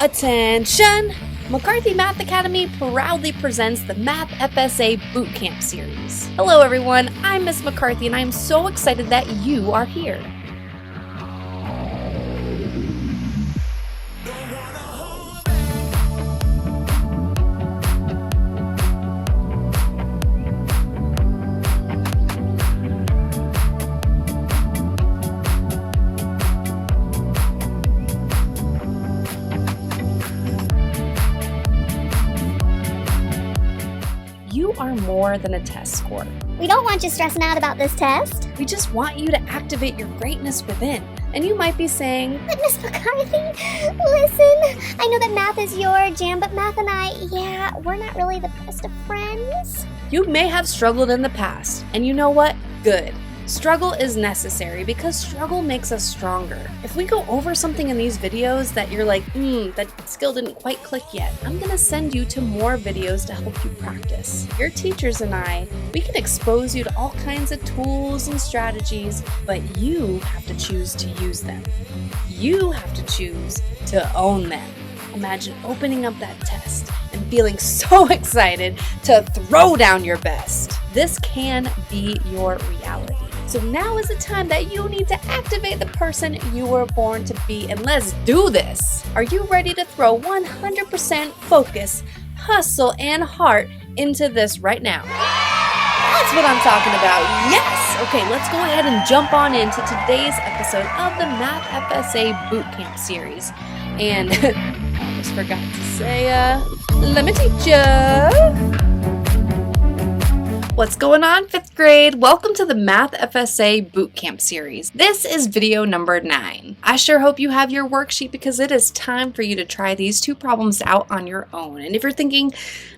Attention! McCarthy Math Academy proudly presents the Math FSA Bootcamp series. Hello everyone, I'm Miss McCarthy and I am so excited that you are here. You are more than a test score. We don't want you stressing out about this test. We just want you to activate your greatness within. And you might be saying, But Miss McCarthy, listen, I know that math is your jam, but math and I, we're not really the best of friends. you may have struggled in the past. And you know what? Good. Struggle is necessary because struggle makes us stronger. If we go over something in these videos that you're like, that skill didn't quite click yet, I'm gonna send you to more videos to help you practice. Your teachers and I, we can expose you to all kinds of tools and strategies, but you have to choose to use them. You have to choose to own them. Imagine opening up that test and feeling so excited to throw down your best. This can be your reality. So now is the time that you need to activate the person you were born to be, and let's do this. Are you ready to throw 100% focus, hustle, and heart into this right now? That's what I'm talking about. Yes! Okay, let's go ahead and jump on into today's episode of the Math FSA Bootcamp series. And I almost forgot to say, let me teach ya. What's going on, 5th grade? Welcome to the Math FSA Bootcamp series. This is video number 9. I sure hope you have your worksheet because it is time for you to try these 2 problems out on your own. And if you're thinking,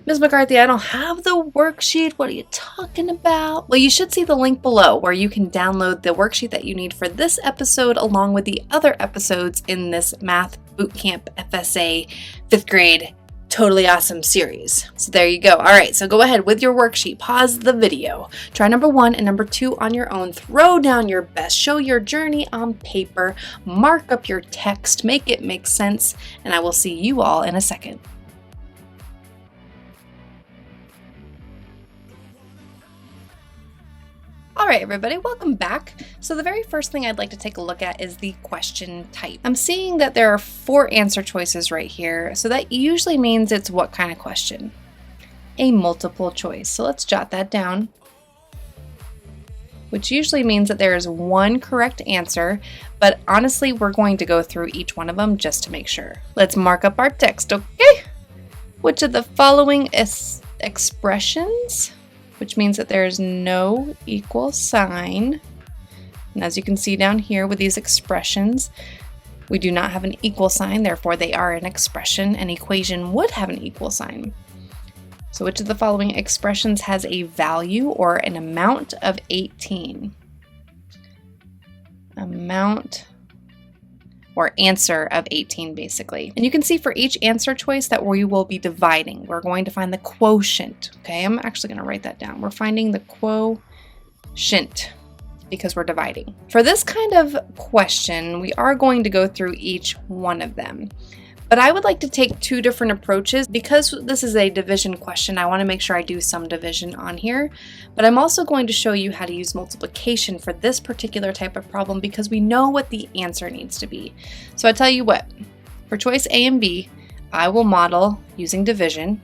Ms. McCarthy, I don't have the worksheet, what are you talking about? Well, you should see the link below where you can download the worksheet that you need for this episode along with the other episodes in this Math Bootcamp FSA 5th grade Totally Awesome series. So there you go. All right, so go ahead with your worksheet, pause the video, try number 1 and number 2 on your own, throw down your best, show your journey on paper, mark up your text, make it make sense, and I will see you all in a second. All right, everybody, welcome back. So the very first thing I'd like to take a look at is the question type. I'm seeing that there are 4 answer choices right here. So that usually means it's what kind of question? A multiple choice. So let's jot that down, which usually means that there is 1 correct answer, but honestly, we're going to go through each one of them just to make sure. Let's mark up our text, okay? Which of the following expressions, which means that there is no equal sign. And as you can see down here with these expressions, we do not have an equal sign, therefore they are an expression. An equation would have an equal sign. So which of the following expressions has a value or an amount of 18? Amount or answer of 18, basically. And you can see for each answer choice that we will be dividing. We're going to find the quotient, okay? I'm actually gonna write that down. We're finding the quotient because we're dividing. For this kind of question, we are going to go through each one of them. But I would like to take 2 different approaches. Because this is a division question, I wanna make sure I do some division on here. But I'm also going to show you how to use multiplication for this particular type of problem because we know what the answer needs to be. So I tell you what, for choice A and B, I will model using division.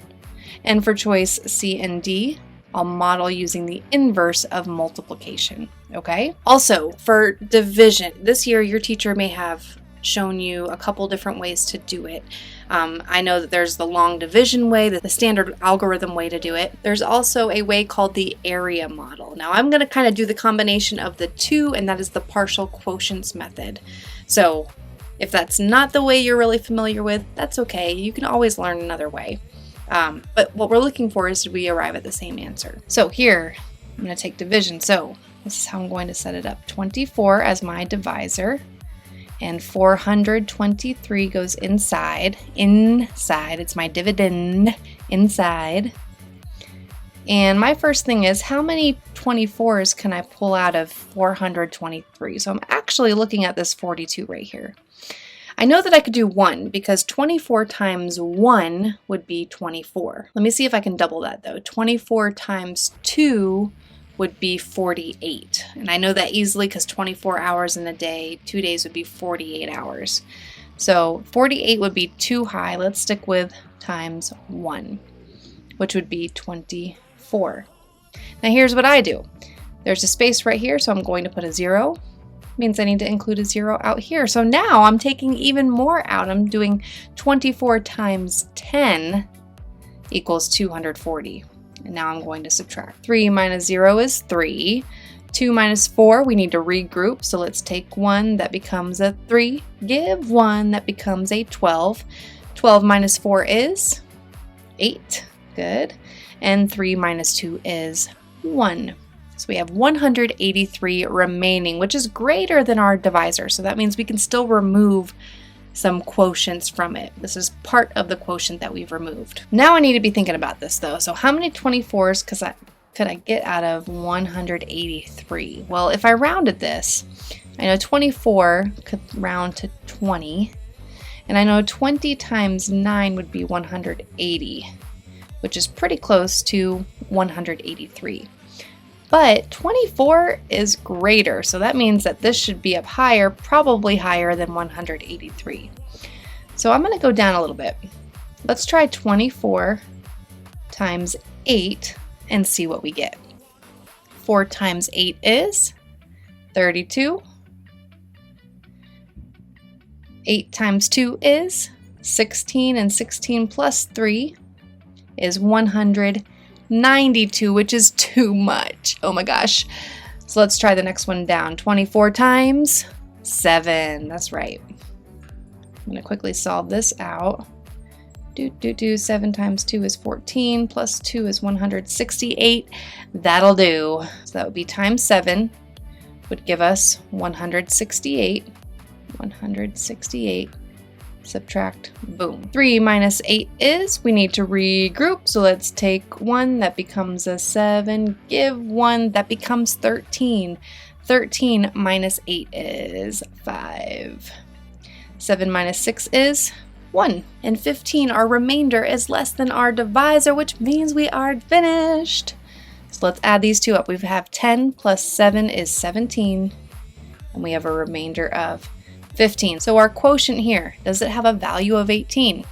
And for choice C and D, I'll model using the inverse of multiplication, okay? Also, for division, this year your teacher may have shown you a couple different ways to do it. I know that there's the long division way, the standard algorithm way to do it. There's also a way called the area model. Now I'm going to kind of do the combination of the 2, and that is the partial quotients method. So if that's not the way you're really familiar with, that's okay. You can always learn another way. But what we're looking for is we arrive at the same answer. So here, I'm going to take division. So this is how I'm going to set it up. 24 as my divisor. And 423 goes inside, it's my dividend, inside. And my first thing is, how many 24s can I pull out of 423? So I'm actually looking at this 42 right here. I know that I could do 1 because 24 times 1 would be 24. Let me see if I can double that though. 24 times 2 would be 48. And I know that easily because 24 hours in a day, 2 days would be 48 hours. So 48 would be too high. Let's stick with times 1, which would be 24. Now here's what I do. There's a space right here, so I'm going to put a 0. Means I need to include a 0 out here. So now I'm taking even more out. I'm doing 24 times 10 equals 240. And now I'm going to subtract. 3 minus 0 is 3. 2 minus 4, we need to regroup. So let's take 1, that becomes a 3. Give 1, that becomes a 12. 12 minus 4 is 8. Good. And 3 minus 2 is 1. So we have 183 remaining, which is greater than our divisor. So that means we can still remove some quotients from it. This is part of the quotient that we've removed. Now I need to be thinking about this though. So how many 24s could I get out of 183? Well, if I rounded this, I know 24 could round to 20. And I know 20 times 9 would be 180, which is pretty close to 183. But 24 is greater, so that means that this should be up higher, probably higher than 183. So I'm going to go down a little bit. Let's try 24 times 8 and see what we get. 4 times 8 is 32. 8 times 2 is 16, and 16 plus 3 is 192, which is too much. Oh my gosh. So let's try the next one down. 24 times 7. That's right. I'm going to quickly solve this out. 7 times 2 is 14, plus 2 is 168. That'll do. So that would be times 7, would give us 168. 168. Subtract, boom. 3 minus 8 is, we need to regroup, so let's take 1, that becomes a 7, give 1, that becomes 13. 13 minus 8 is 5. 7 minus 6 is 1. And 15, our remainder is less than our divisor, which means we are finished. So let's add these two up. We have 10 plus 7 is 17, and we have a remainder of 15. So our quotient here, does it have a value of 18?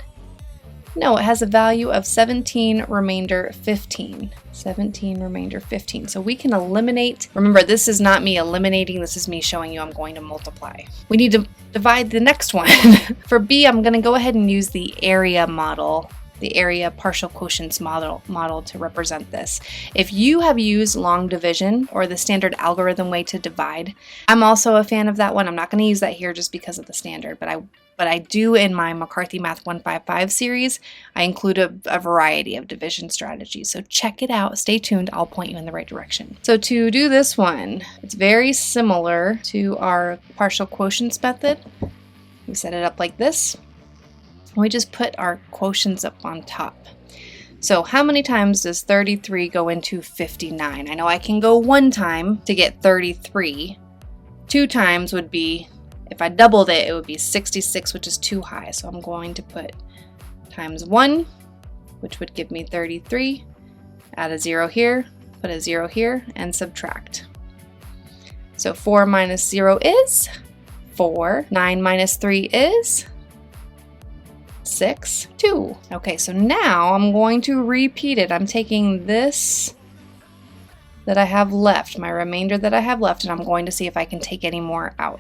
No, it has a value of 17 remainder 15. 17 remainder 15. So we can eliminate. Remember, this is not me eliminating. This is me showing you I'm going to multiply. We need to divide the next one. For B, I'm going to go ahead and use the area model, the area partial quotients model to represent this. If you have used long division or the standard algorithm way to divide, I'm also a fan of that one. I'm not going to use that here just because of the standard, but I do in my McCarthy Math 155 series, I include a variety of division strategies. So check it out. Stay tuned. I'll point you in the right direction. So to do this one, it's very similar to our partial quotients method. We set it up like this. We just put our quotients up on top. So how many times does 33 go into 59? I know I can go 1 time to get 33. 2 times would be, if I doubled it, it would be 66, which is too high. So I'm going to put times 1, which would give me 33. Add a 0 here, put a 0 here, and subtract. So 4 minus 0 is 4. 9 minus 3 is 6, 2. Okay, so now I'm going to repeat it. I'm taking this that I have left, my remainder that I have left, and I'm going to see if I can take any more out.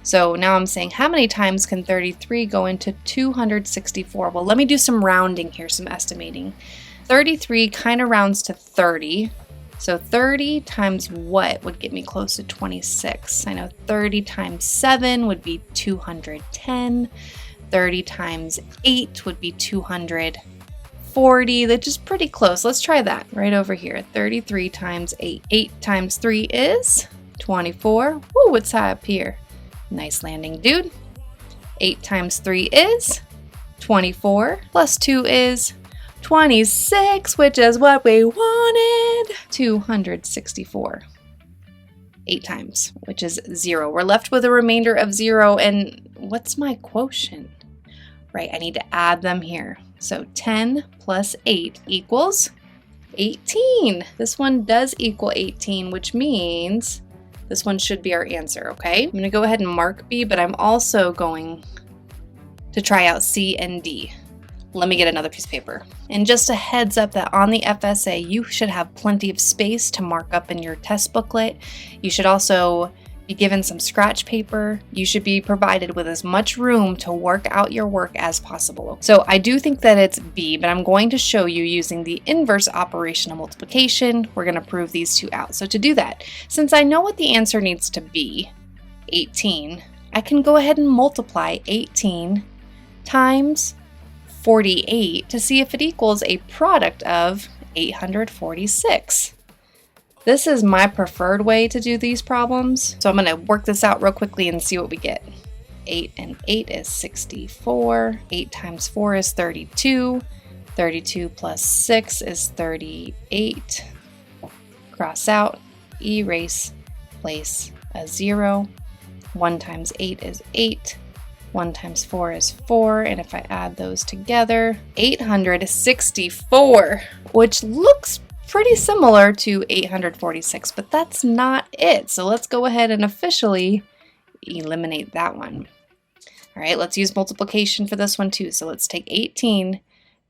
So now I'm saying, how many times can 33 go into 264? Well, let me do some rounding here, some estimating. 33 kind of rounds to 30. So 30 times what would get me close to 26? I know 30 times 7 would be 210. 30 times 8 would be 240. That's just pretty close. Let's try that right over here. 33 times 8. 8 times 3 is 24. Woo, what's high up here? Nice landing, dude. 8 times 3 is 24. Plus 2 is 26, which is what we wanted. 264. 8 times, which is 0. We're left with a remainder of 0, and what's my quotient? Right, I need to add them here. So 10 plus 8 equals 18. This one does equal 18, which means this one should be our answer, okay? I'm gonna go ahead and mark B, but I'm also going to try out C and D. Let me get another piece of paper. And just a heads up that on the FSA, you should have plenty of space to mark up in your test booklet. You should also be given some scratch paper. You should be provided with as much room to work out your work as possible. So I do think that it's B, but I'm going to show you using the inverse operation of multiplication. We're going to prove these two out. So to do that, since I know what the answer needs to be, 18, I can go ahead and multiply 18 times 48 to see if it equals a product of 846. This is my preferred way to do these problems. So I'm going to work this out real quickly and see what we get. 8 and 8 is 64. 8 times 4 is 32. 32 plus 6 is 38. Cross out, erase, place a 0. 1 times 8 is 8. 1 times 4 is 4, and if I add those together, 864, which looks pretty similar to 846, but that's not it. So let's go ahead and officially eliminate that one. All right, let's use multiplication for this one too. So let's take 18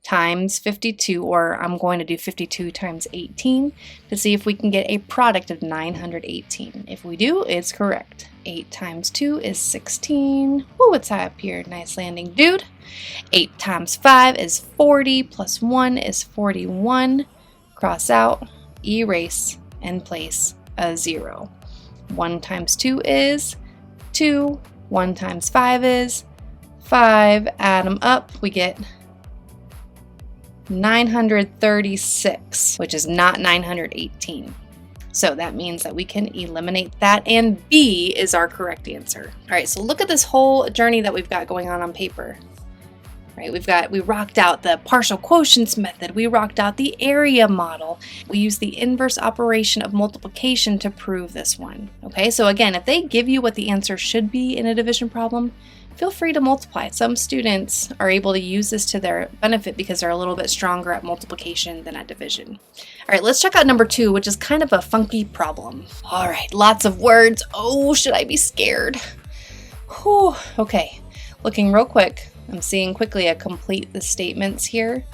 times 52, or I'm going to do 52 times 18 to see if we can get a product of 918. If we do, it's correct. 8 times 2 is 16. Whoa, it's high up here. Nice landing, dude. 8 times 5 is 40, plus 1 is 41. Cross out, erase, and place a 0. 1 times 2 is 2. 1 times 5 is 5. Add them up, we get 936, which is not 918. So that means that we can eliminate that, and B is our correct answer. All right, so look at this whole journey that we've got going on paper. Right, we rocked out the partial quotients method, we rocked out the area model, we used the inverse operation of multiplication to prove this one. Okay, so again, if they give you what the answer should be in a division problem, feel free to multiply. Some students are able to use this to their benefit because they're a little bit stronger at multiplication than at division. All right, let's check out number 2, which is kind of a funky problem. All right, lots of words. Oh, should I be scared? Whew. Okay, looking real quick. I'm seeing quickly complete the statements here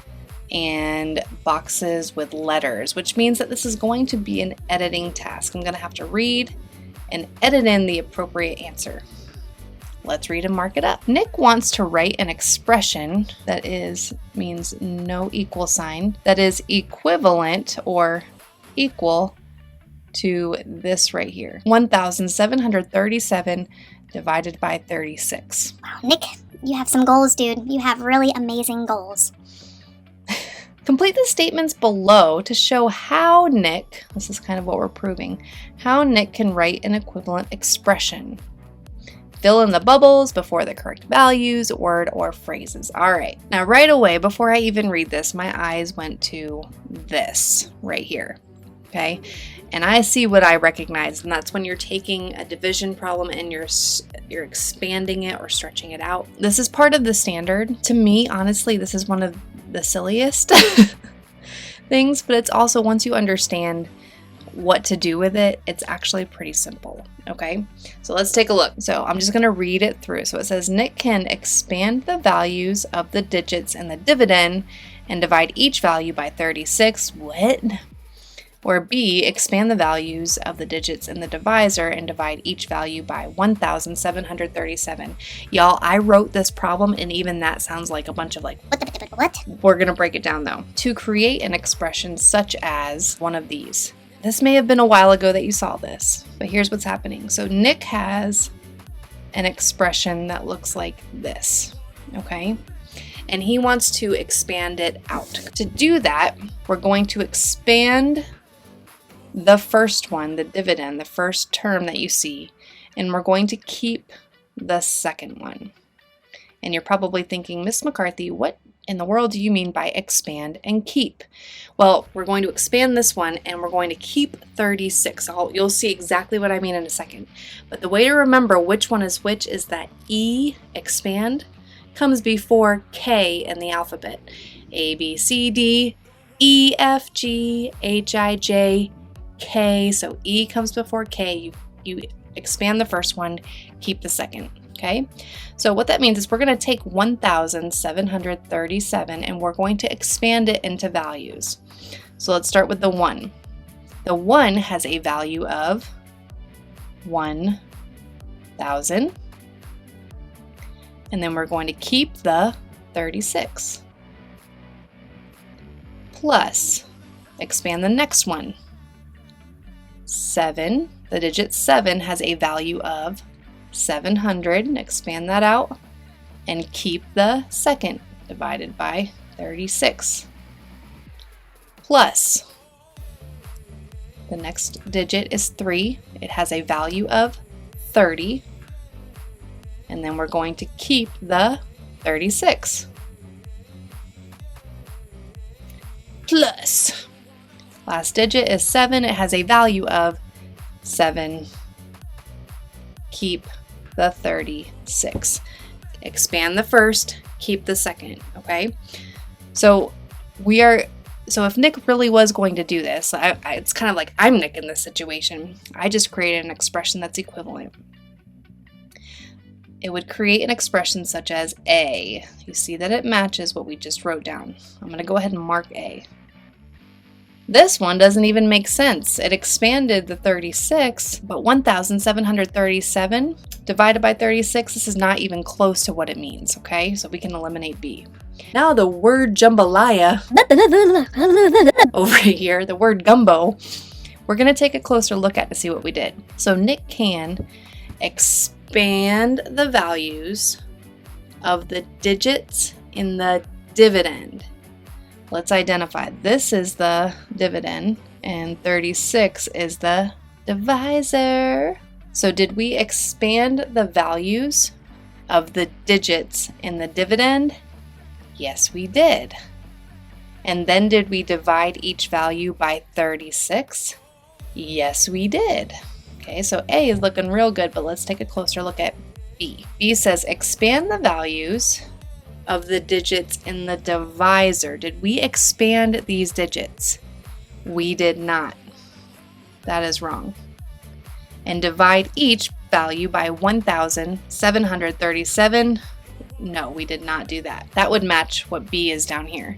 and boxes with letters, which means that this is going to be an editing task. I'm going to have to read and edit in the appropriate answer. Let's read and mark it up. Nick wants to write an expression that means no equal sign, that is equivalent or equal to this right here. 1,737 divided by 36. Wow, Nick, you have some goals, dude. You have really amazing goals. Complete the statements below to show how Nick, this is kind of what we're proving, how Nick can write an equivalent expression. Fill in the bubbles before the correct values, word, or phrases. All right, now right away, before I even read this, my eyes went to this right here, okay? And I see what I recognize, and that's when you're taking a division problem and you're expanding it or stretching it out. This is part of the standard. To me, honestly, this is one of the silliest things, but it's also, once you understand what to do with it, it's actually pretty simple, okay? So let's take a look. So I'm just gonna read it through. So it says, Nick can expand the values of the digits in the dividend and divide each value by 36. What? Or B, expand the values of the digits in the divisor and divide each value by 1,737. Y'all, I wrote this problem and even that sounds like a bunch of like, What? We're gonna break it down though. To create an expression such as one of these. This may have been a while ago that you saw this, but here's what's happening. So Nick has an expression that looks like this, okay? And he wants to expand it out. To do that, we're going to expand the first one, the dividend, the first term that you see, and we're going to keep the second one. And you're probably thinking, Miss McCarthy, what in the world do you mean by expand and keep? Well, we're going to expand this one and we're going to keep 36. You'll see exactly what I mean in a second. But the way to remember which one is which is that E, expand, comes before K in the alphabet. A, B, C, D, E, F, G, H, I, J, K. So E comes before K. You expand the first one, keep the second. Okay, so what that means is we're going to take 1,737 and we're going to expand it into values. So let's start with the 1. The 1 has a value of 1,000. And then we're going to keep the 36. Plus, expand the next one. 7, the digit 7 has a value of 700, expand that out, and keep the second, divided by 36. Plus, the next digit is 3, it has a value of 30, and then we're going to keep the 36. Plus, last digit is 7, it has a value of 7, keep the 36. Expand the first, keep the second, okay? So if Nick really was going to do this, it's kind of like I'm Nick in this situation. I just created an expression that's equivalent. It would create an expression such as A. You see that it matches what we just wrote down. I'm going to go ahead and mark A. This one doesn't even make sense. It expanded the 36, but 1,737 divided by 36, this is not even close to what it means, okay? So we can eliminate B. Now the word jambalaya over here, the word gumbo, we're going to take a closer look at to see what we did. So Nick can expand the values of the digits in the dividend. Let's identify. This is the dividend and 36 is the divisor. So did we expand the values of the digits in the dividend? Yes, we did. And then did we divide each value by 36? Yes, we did. Okay, so A is looking real good, but let's take a closer look at B. B says expand the values of the digits in the divisor. Did we expand these digits? We did not. That is wrong. And divide each value by 1,737. No, we did not do that. That would match what B is down here.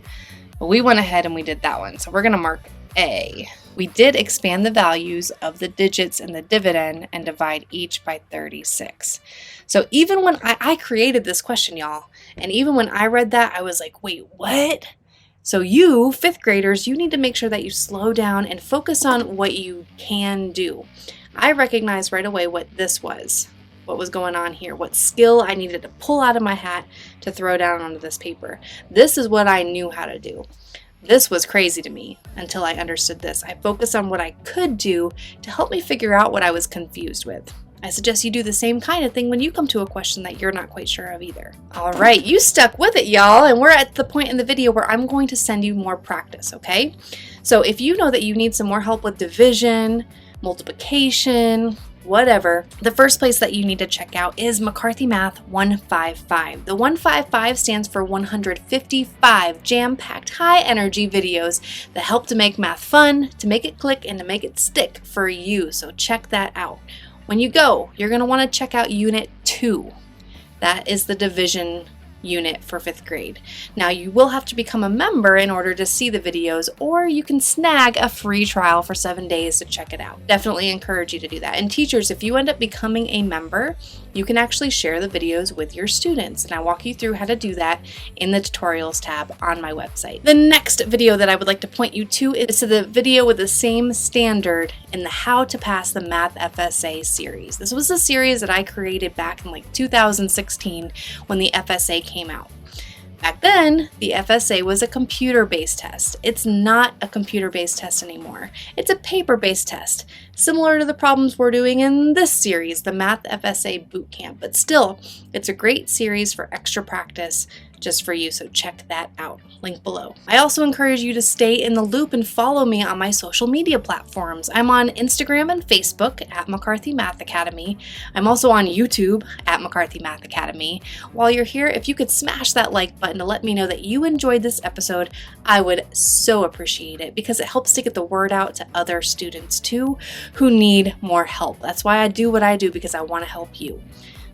But we went ahead and we did that one. So we're going to mark A. We did expand the values of the digits in the dividend and divide each by 36. So even when I created this question, y'all, and even when I read that, I was like, wait, what? So you, 5th graders, you need to make sure that you slow down and focus on what you can do. I recognized right away what this was, what was going on here, what skill I needed to pull out of my hat to throw down onto this paper. This is what I knew how to do. This was crazy to me until I understood this. I focused on what I could do to help me figure out what I was confused with. I suggest you do the same kind of thing when you come to a question that you're not quite sure of either. All right, you stuck with it, y'all, and we're at the point in the video where I'm going to send you more practice, okay? So if you know that you need some more help with division, multiplication, whatever, the first place that you need to check out is McCarthy Math 155. The 155 stands for 155 jam-packed high-energy videos that help to make math fun, to make it click, and to make it stick for you. So check that out. When you go, you're going to want to check out Unit 2. That is the division unit for 5th grade. Now you will have to become a member in order to see the videos, or you can snag a free trial for 7 days to check it out. Definitely encourage you to do that. And teachers, if you end up becoming a member, you can actually share the videos with your students, and I walk you through how to do that in the tutorials tab on my website. The next video that I would like to point you to is to the video with the same standard in the How to Pass the Math FSA series. This was a series that I created back in like 2016 when the FSA came out. Back then, the FSA was a computer-based test. It's not a computer-based test anymore. It's a paper-based test. similar to the problems we're doing in this series, the Math FSA Bootcamp. But still, it's a great series for extra practice just for you, so check that out. Link below. I also encourage you to stay in the loop and follow me on my social media platforms. I'm on Instagram and Facebook at McCarthy Math Academy. I'm also on YouTube at McCarthy Math Academy. While you're here, if you could smash that like button to let me know that you enjoyed this episode, I would so appreciate it, because it helps to get the word out to other students too who need more help. That's why I do what I do, because I want to help you.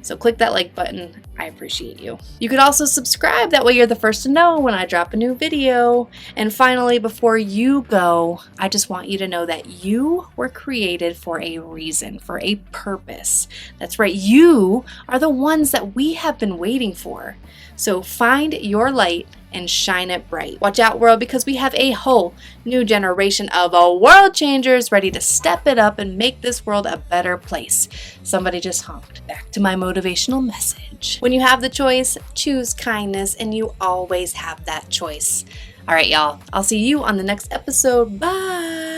So click that like button. I appreciate you. You could also subscribe. That way you're the first to know when I drop a new video. And finally, before you go, I just want you to know that you were created for a reason, for a purpose. That's right. You are the ones that we have been waiting for. So find your light and shine it bright. Watch out, world, because we have a whole new generation of world changers ready to step it up and make this world a better place. Somebody just honked. Back to my motivational message. When you have the choice, choose kindness, and you always have that choice. All right, y'all. I'll see you on the next episode. Bye.